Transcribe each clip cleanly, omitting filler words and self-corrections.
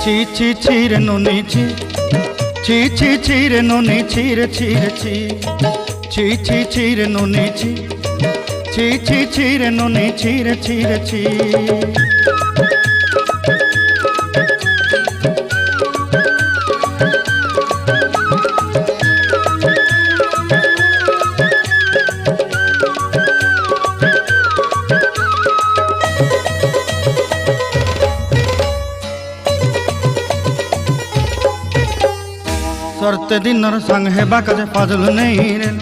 ছি ছি ছি রে ননি ছি ছি ছি ছি রে ননি ছি রে ছি রে ছি ছি ছি ছি রে ননি ছি ছি ছি ছি রে ননি ছি রে ছি রে ছি। सरते दिनर संग हेबा काजे फाजल नहीं रेल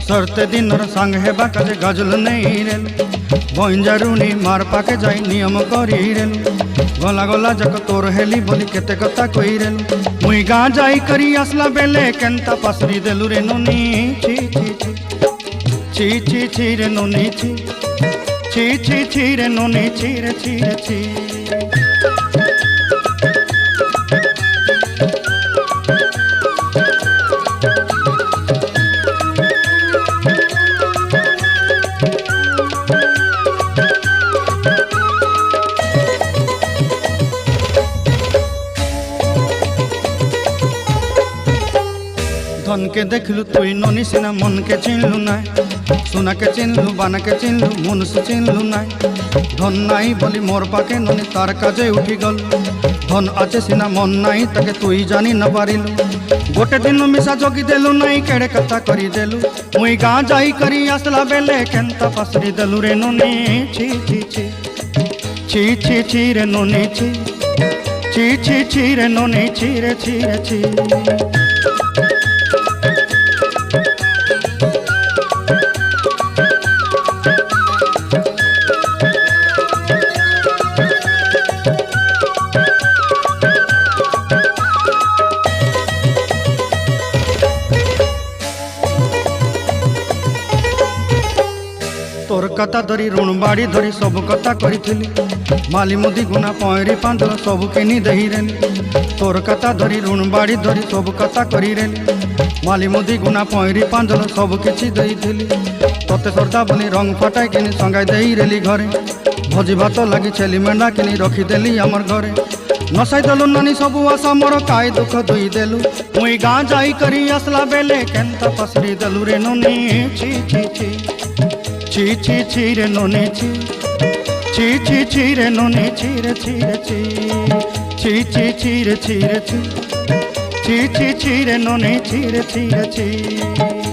सरते दिनर संग हेबा काजे गजल नहीं रेल बंजारुनी मार पाके जाई नियम करी रेल गला गला जक तोर हेली बोली केते कथा कई रेल मुई गाँ जाई करी आसला बेले केंता पासरी देलु रे नोनी छी छी छी छी छी छी रे नोनी छी छी छी छी रे नोनी छी रे छी रे छी। धन के देखलु तुई ननी सिना मन के चिन्हलु नाय सोना के चिन्हलु बाना के चिन्हलु मन से चिन्हलु नाय धन नाई बोली मोर पाके ननी तार काजे उठी गल धन आचे सिना मन नाई ताके तुई जानी न पारिलु गोटे दिन मिसा जोगी देलु नाई केड़े कथा करी देलु मुई गाँ जाई करी आसला बेले केंता पासरी देलु रे ननी छी छी छी छी छी छी रे ननी छी छी छी छी रे ननी छी रे छी रे छी। तोर कथा धरी ऋण बाड़ी धरी सब कथा करी माली मुदी गुना पहरी पांदल सब किनी दही रेली तोर कथा धरी ऋण बाड़ी धरी सब कथा करी रेली माली मुदी गुना पहरी पांदल सब किछि दही थी तोते सरदा बोली रंग फटाई किनी संगाई दही रेली घरे भोजी भात लगी छेली मेंढा किनी रखीदेली आमर घरे नसाई देलु नानी सबू आशा मोर काय दुख दुई देलु मुई गाँ जाई करी आसला बेले केंता पसरी देलु रे ननी छी छी छी ची ची ची रे नोनी ची ची ची ची रे नोनी ची रे ची रे ची ची ची ची रे ची रे ची ची ची ची रे नोनी ची रे ची रे ची।